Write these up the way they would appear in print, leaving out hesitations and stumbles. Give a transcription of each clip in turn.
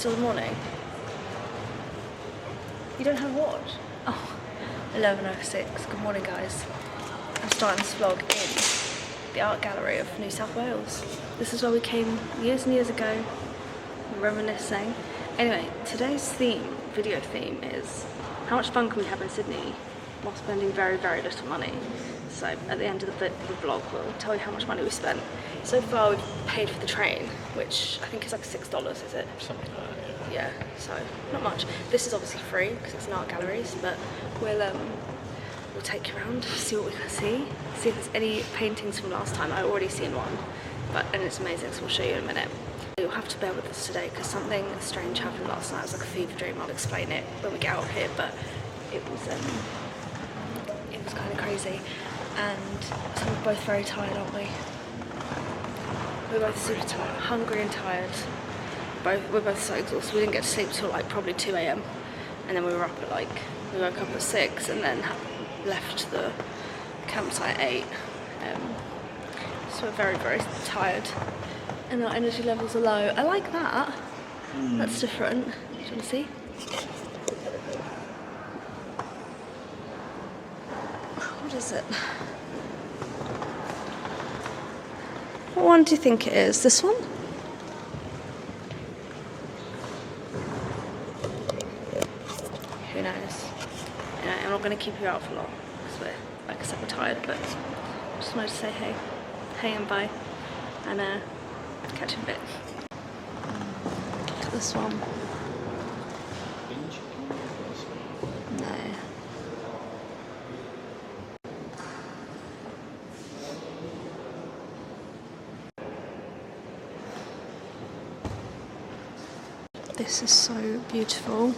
still the morning? You don't have a watch? Oh, 11:06. Good morning, guys. I'm starting this vlog in the Art Gallery of New South Wales. This is where we came years and years ago, reminiscing. Anyway, today's video theme is how much fun can we have in Sydney while spending very, very little money. So at the end of the vlog, we'll tell you how much money we spent. So far we've paid for the train, which I think is like $6, is it? Something like that, yeah. So not much. This is obviously free because it's an art galleries, but we'll take you around, see what we can see if there's any paintings from last time. I've already seen one, and it's amazing, so we'll show you in a minute. You'll have to bear with us today because something strange happened last night. It was like a fever dream. I'll explain it when we get out of here, but it was kind of crazy. And so we're both very tired, aren't we? We're both super tired, hungry and tired. We're both so exhausted. We didn't get to sleep till like probably 2 AM, and then we were up at we woke up at 6 and then left the campsite at 8. So we're very, very tired and our energy levels are low. I like that. That's different. Do you want to see? What is it? What one do you think it is? This one? Who knows? Anyway, I'm not going to keep you out for long because we're, like I said, we're tired, but I just wanted to say hey and bye, and catch you in a bit. Look at this one. No. This is so beautiful.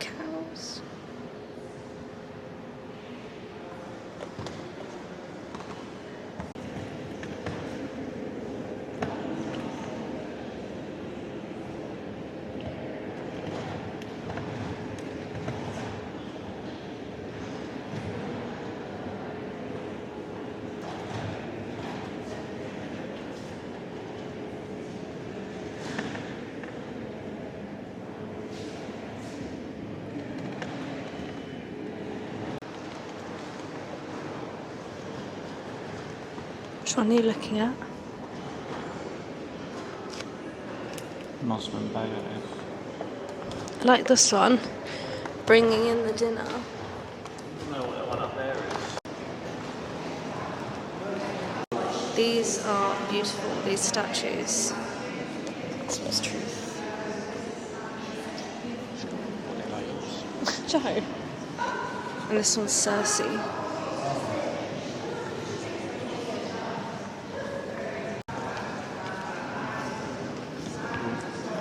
Cows. Which one are you looking at? Mossman Bay. I like this one. Bringing in the dinner. I don't know what that one up there is. These are beautiful, these statues. This was truth. Joe. And this one's Circe.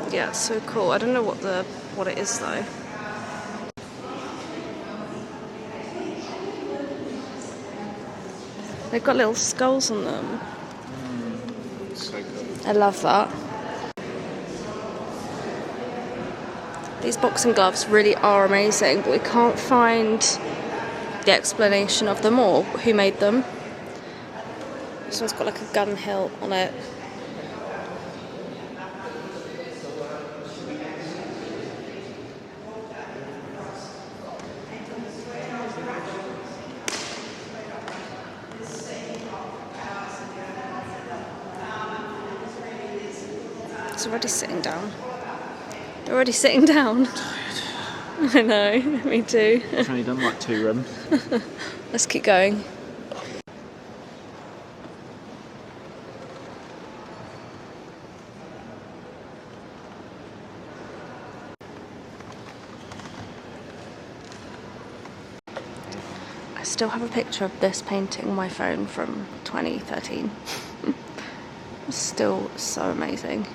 Yeah, it's so cool. I don't know what it is though. They've got little skulls on them. So good. I love that. These boxing gloves really are amazing, but we can't find the explanation of them or who made them. This one's got like a gun hilt on it. It's already sitting down. They're already sitting down. Tired. I know, me too. I've only done like 2 runs. Let's keep going. I still have a picture of this painting on my phone from 2013. It's still so amazing.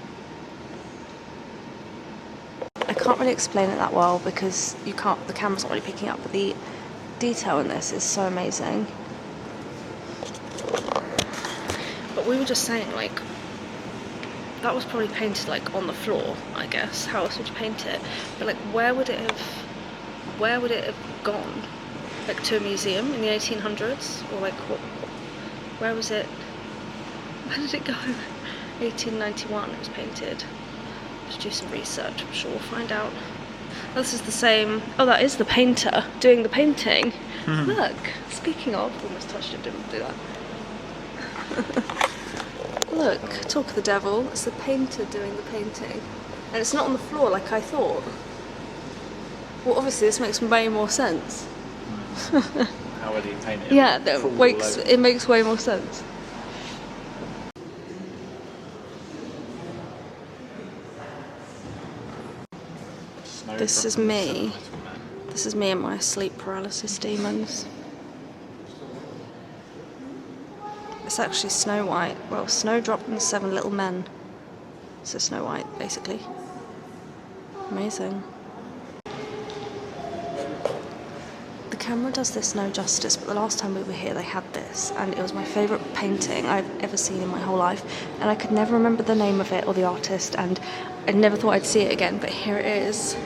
I can't really explain it that well because the camera's not really picking up, but the detail in this is so amazing. But we were just saying, like, that was probably painted like on the floor, I guess. How else would you paint it? But like, where would it have gone? Like to a museum in the 1800s, or like where was it? Where did it go? 1891 it was painted. Let's do some research, I'm sure we'll find out. This is the same, oh that is the painter doing the painting. Look, speaking of, almost touched it, didn't do that. Look, talk of the devil, it's the painter doing the painting. And it's not on the floor like I thought. Well, obviously this makes way more sense. How would he paint it? Yeah, it makes way more sense. This is me. This is me and my sleep paralysis demons. It's actually Snow White. Well, Snowdrop and the 7 Little Men. So Snow White, basically. Amazing. The camera does this no justice, but the last time we were here they had this, and it was my favourite painting I've ever seen in my whole life, and I could never remember the name of it or the artist, and I never thought I'd see it again, but here it is.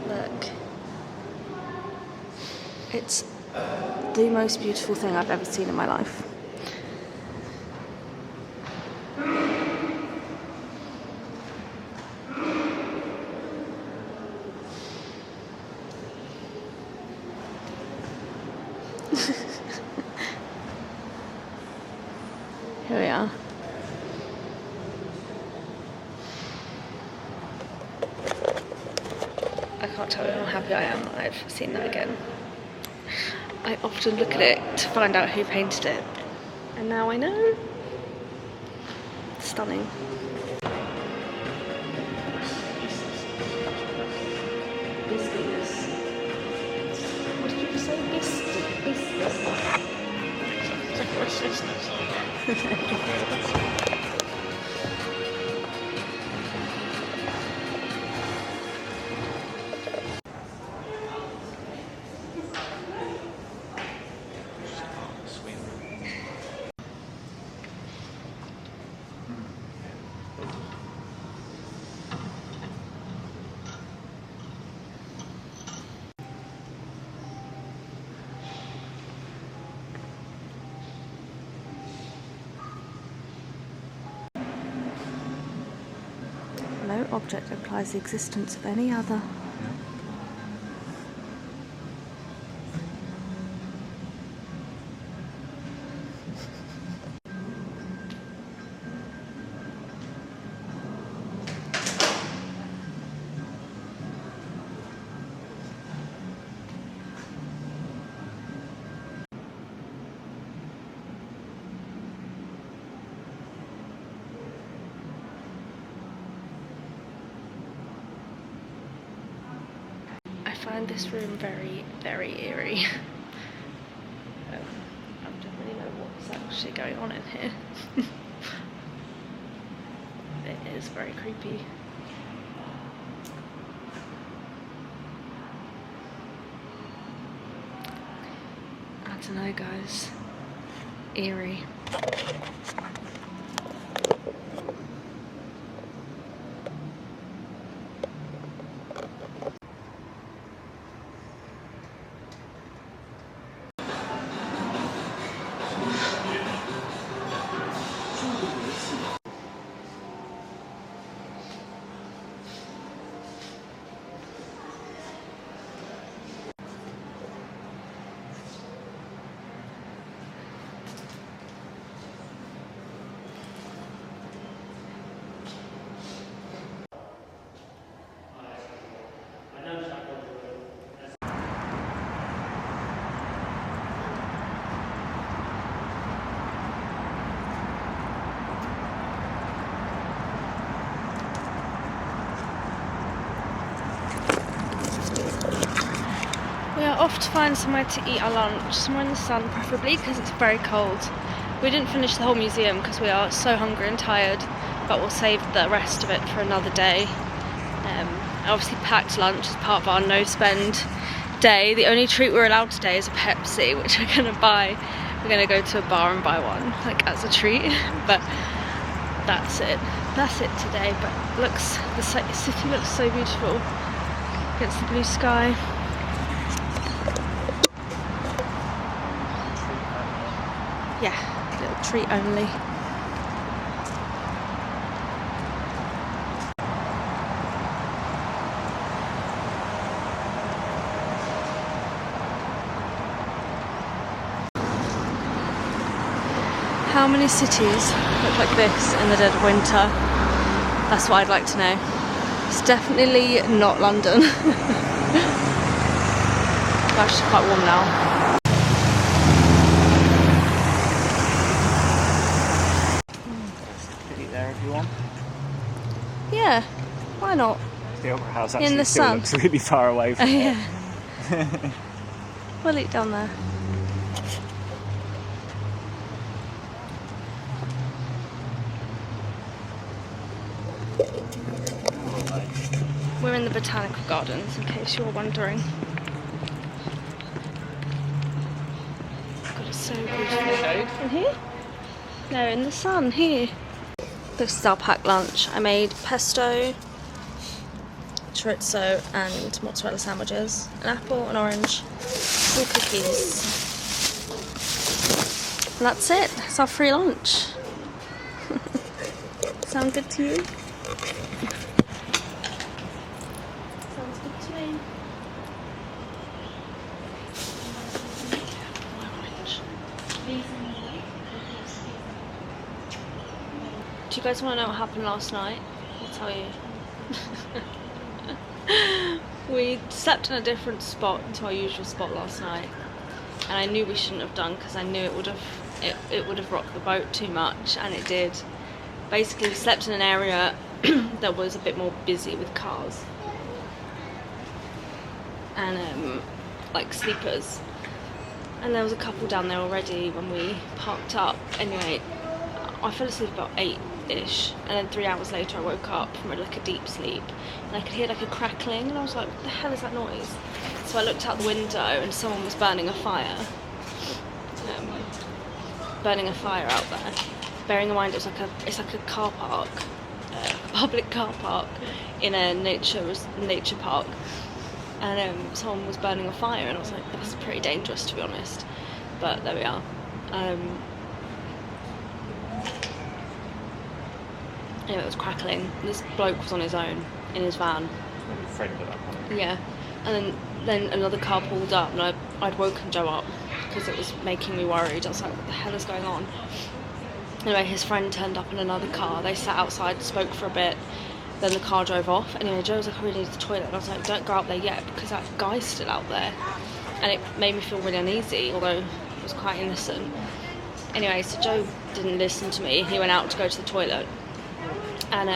Look. It's the most beautiful thing I've ever seen in my life. Here we are. I can't tell you how happy I am that I've seen that again. I often look at it to find out who painted it, and now I know. Stunning. What did you say? No object implies the existence of any other. I find this room very, very eerie. I don't really know what's actually going on in here. It is very creepy. I don't know, guys. Eerie. We are off to find somewhere to eat our lunch, somewhere in the sun preferably because it's very cold. We didn't finish the whole museum because we are so hungry and tired, but we'll save the rest of it for another day. I obviously packed lunch as part of our no-spend day. The only treat we're allowed today is a Pepsi, which we're going to buy. We're going to go to a bar and buy one, like as a treat, but that's it. That's it today, but the city looks so beautiful against the blue sky. Yeah, little treat only. How many cities look like this in the dead of winter? That's what I'd like to know. It's definitely not London. It's actually quite warm now. Put it there if you want. Yeah, why not? The Opera House actually In the still sun. looks really far away from it. Yeah. We'll eat down there. We're in the Botanical Gardens, in case you're wondering. God, it's so beautiful. In here? No, in the sun, here. This is our packed lunch. I made pesto, chorizo and mozzarella sandwiches, an apple, an orange, 4 cookies. And that's it. That's our free lunch. Sound good to you? Sounds good to me. Orange. Do you guys want to know what happened last night? I'll tell you. We slept in a different spot to our usual spot last night, and I knew we shouldn't have done because I knew it would have rocked the boat too much, and it did. Basically, we slept in an area that was a bit more busy with cars and like sleepers, and there was a couple down there already when we parked up. Anyway, I fell asleep about 8-ish, and then 3 hours later I woke up from like a deep sleep, and I could hear like a crackling, and I was like, what the hell is that noise? So I looked out the window and someone was burning a fire. Burning a fire out there. Bearing in mind it's like a car park, a public car park in a nature park, and someone was burning a fire, and I was like, that's pretty dangerous, to be honest. But there we are. Anyway, it was crackling. This bloke was on his own in his van. Maybe a friend of that one. Yeah, and then another car pulled up, and I'd woken Joe up because it was making me worried. I was like, what the hell is going on? Anyway, his friend turned up in another car. They sat outside, spoke for a bit, then the car drove off. Anyway, Joe was like, I really need the toilet, and I was like, don't go out there yet because that guy's still out there. And it made me feel really uneasy, although it was quite innocent. Anyway, so Joe didn't listen to me. He went out to go to the toilet, and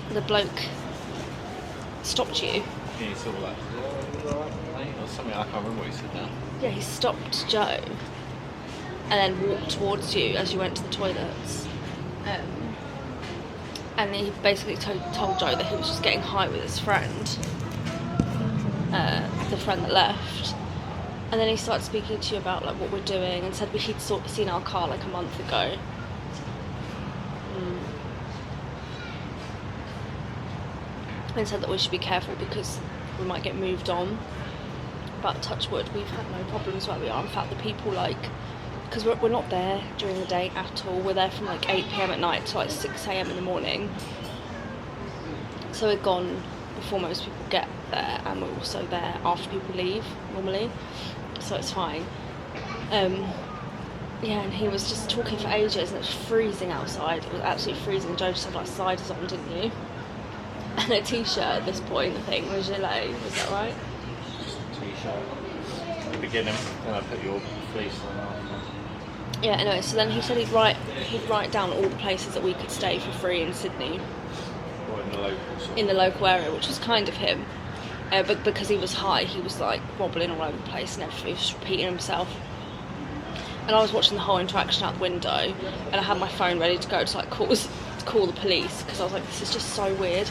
the bloke stopped you. Yeah, you saw that. Or something, I can't remember what you said now. Yeah, he stopped Joe and then walked towards you as you went to the toilets. And he basically told Joe that he was just getting high with his friend, the friend that left. And then he started speaking to you about like what we're doing, and said he'd seen our car like a month ago. And said that we should be careful because we might get moved on. But touch wood, we've had no problems where we are. In fact, the people because we're not there during the day at all. We're there from like 8 PM at night to like 6 AM in the morning. So we're gone before most people get there, and we're also there after people leave normally. So it's fine. Yeah, and he was just talking for ages, and it was freezing outside. It was absolutely freezing. Joe just had like sliders on, didn't you? And a t-shirt at this point, I think, with gilet. Was that right? T-shirt. At the beginning, then I put your fleece on after. Yeah, anyway, so then he said he'd write down all the places that we could stay for free in Sydney. Or in the local sort of. In the local area, which was kind of him. But because he was high, he was like wobbling all over the place and everything. He was just repeating himself. And I was watching the whole interaction out the window, and I had my phone ready to go to like call the police, because I was like, this is just so weird.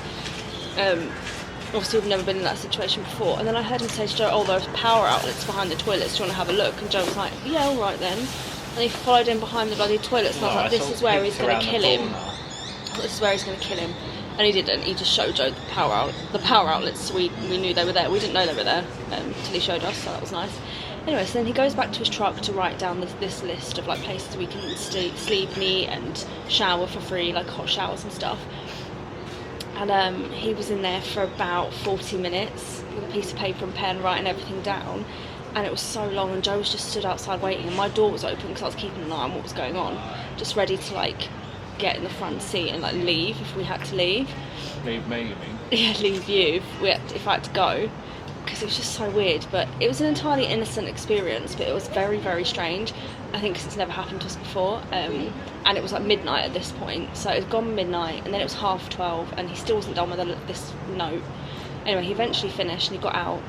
Obviously we've never been in that situation before. And then I heard him say to Joe, oh, there's power outlets behind the toilets, do you want to have a look? And Joe was like, yeah, all right then. And he followed him behind the bloody toilets, and I was like, this is where he's going to kill him. This is where he's going to kill him. And he didn't. He just showed Joe the power outlets, so we knew they were there. We didn't know they were there until he showed us, so that was nice. Anyway, so then he goes back to his truck to write down this list of like places we can sleep and eat and shower for free, like hot showers and stuff. And he was in there for about 40 minutes with a piece of paper and pen writing everything down. and it was so long, and Joe was just stood outside waiting, and my door was open because I was keeping an eye on what was going on, just ready to like get in the front seat and like leave if we had to leave. Leave me, you mean? Yeah, leave you if I had to go, because it was just so weird. But it was an entirely innocent experience, but it was very, very strange. I think because it's never happened to us before, and it was like midnight at this point, so it had gone midnight, and then it was 12:30, and he still wasn't done with this note. Anyway, he eventually finished, and he got out,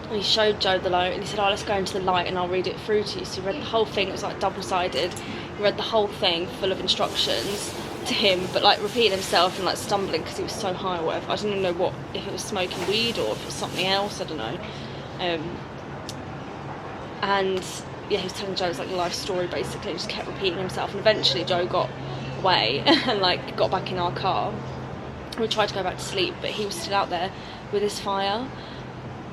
and he showed Joe the note, and he said, "Oh, let's go into the light, and I'll read it through to you." So he read the whole thing. It was like double-sided. He read the whole thing, full of instructions to him, but like repeating himself and like stumbling because he was so high or whatever. I didn't even know if it was smoking weed or if it was something else. I don't know. And yeah, he was telling Joe's like life story basically. He just kept repeating himself, and eventually Joe got away and like got back in our car. We tried to go back to sleep, but he was still out there with his fire.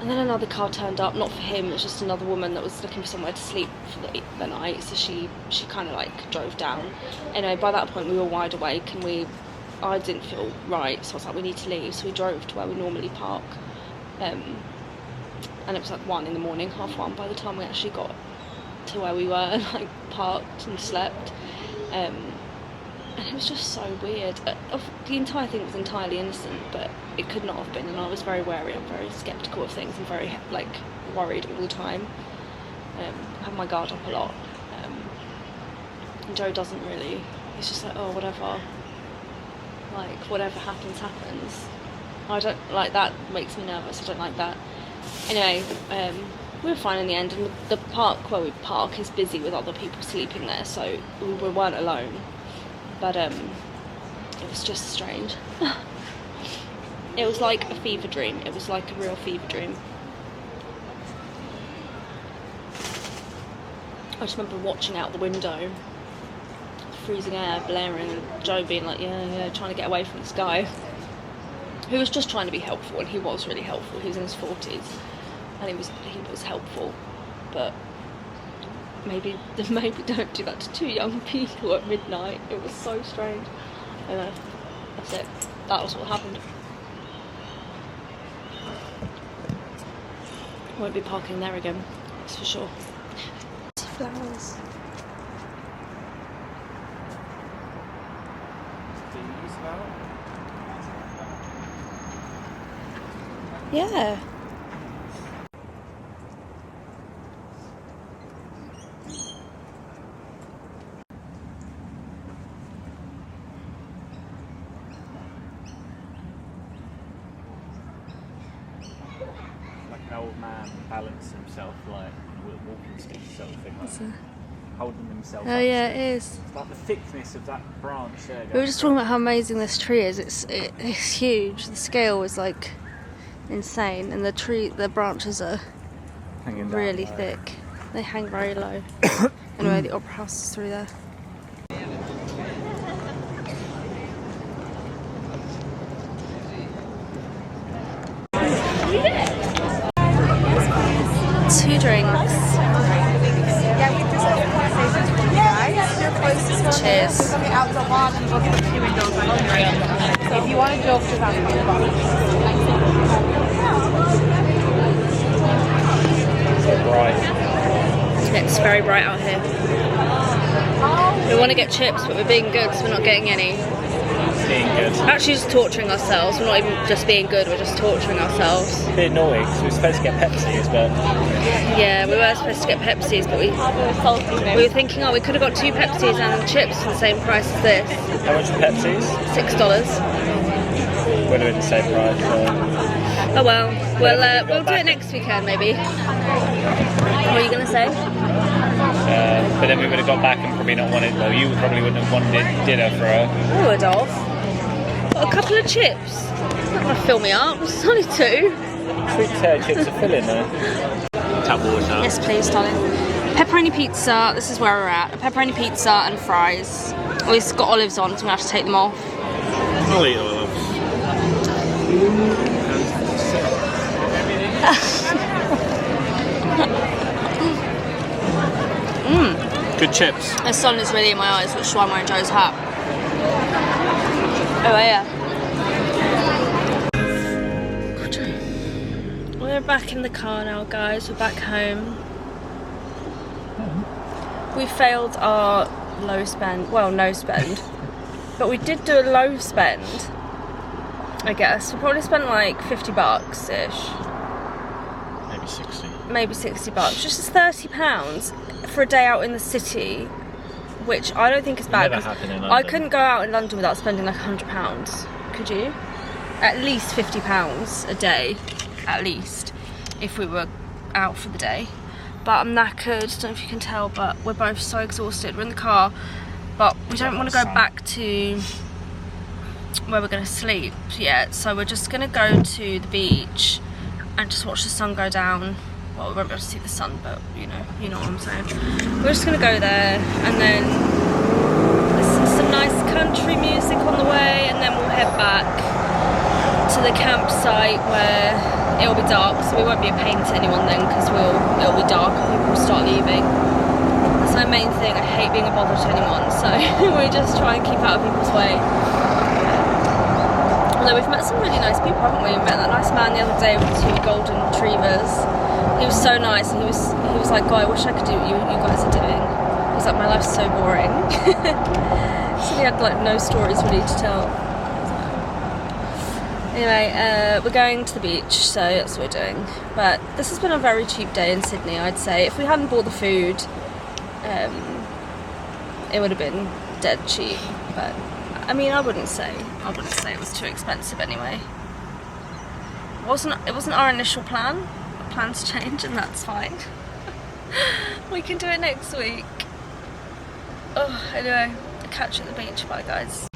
And then another car turned up, not for him, it was just another woman that was looking for somewhere to sleep for the night, so she kind of like drove down. Anyway, by that point we were wide awake, and I didn't feel right, so I was like, we need to leave, so we drove to where we normally park. And it was like 1 in the morning, 1:30 by the time we actually got to where we were and like parked and slept. And it was just so weird. The entire thing was entirely innocent, but it could not have been, and I was very wary. I'm very sceptical of things and very like worried all the time. I have my guard up a lot. And Joe doesn't really. He's just like, oh, whatever. Like, whatever happens, happens. I don't like that. Makes me nervous. I don't like that. Anyway, we were fine in the end, and the park where we park is busy with other people sleeping there, so we weren't alone. But it was just strange. It was like a fever dream. It was like a real fever dream. I just remember watching out the window, freezing air, blaring, and Joe being like, yeah, trying to get away from this guy who was just trying to be helpful, and he was really helpful. He was in his 40s, and he was helpful, but maybe don't do that to 2 young people at midnight. It was so strange. Anyway, that's it. That was what happened. Won't be parking there again, that's for sure. Flowers. Yeah. Like an old man balancing himself like a walking stick sort of thing, like holding himself up. Oh yeah, it is. It's like the thickness of that branch there. We were just talking about how amazing this tree is. It's huge. The scale is like insane, and the branches are hanging really down thick. They hang very low. Anyway, the opera house is through there. Two drinks. Yeah, we just had conversations with you guys. Your closest one. Cheers. Coming out the lawn and looking at the windows on the right. So if you want to joke, just ask me about it. So bright. It's very bright out here. We want to get chips, but we're being good, so we're not getting any. Being good. Actually, just torturing ourselves. We're not even just being good, we're just torturing ourselves. A bit annoying because we were supposed to get Pepsi's, but Yeah, we were supposed to get Pepsi's, but we were thinking, oh, we could have got 2 Pepsi's and chips for the same price as this. how much are Pepsi's? $6. Would have been the same price. So. Oh well, we'll do it next weekend maybe. What are you going to say? But then we would have gone back and probably not wanted. Well, you probably wouldn't have wanted dinner for her. I would have. Got a couple of chips. It's not going to fill me up. It's only 2. Sweet potato chips are filling there. Tap water. Yes, please, darling. Pepperoni pizza. This is where we're at. A pepperoni pizza and fries. Oh, it's got olives on, so I'm going to have to take them off. I'll eat olives. Good chips. The sun is really in my eyes, which is why I'm wearing Joe's hat. Oh yeah. God, Joe. We're back in the car now, guys. We're back home. We failed our low spend, well, no spend, but we did do a low spend, I guess. We probably spent like 50 bucks ish. Maybe 60. Maybe 60 bucks. Just £30 for a day out in the city, which I don't think is bad. Never happen in London. I couldn't go out in London without spending like £100. Could you? At least £50 a day, at least, if we were out for the day. But I'm knackered, don't know if you can tell, but we're both so exhausted. We're in the car, but we don't want to go back to where we're going to sleep yet. So we're just going to go to the beach and just watch the sun go down. Well, we won't be able to see the sun, but you know what I'm saying. We're just going to go there and then listen to some nice country music on the way, and then we'll head back to the campsite where it'll be dark, so we won't be a pain to anyone then, because it'll be dark and people will start leaving. That's my main thing. I hate being a bother to anyone, so we just try and keep out of people's way. Although we've met some really nice people, haven't we? We met that nice man the other day with 2 golden retrievers. He was so nice, and he was like, God, I wish I could do what you guys are doing. He was like, my life's so boring. So he had like no stories really to tell. Anyway, we're going to the beach, so that's what we're doing. But this has been a very cheap day in Sydney, I'd say. If we hadn't bought the food, it would have been dead cheap. But I mean, I wouldn't say it was too expensive anyway. It wasn't our initial plan. Our plans change, and that's fine. We can do it next week. Oh, anyway, catch you at the beach. Bye, guys.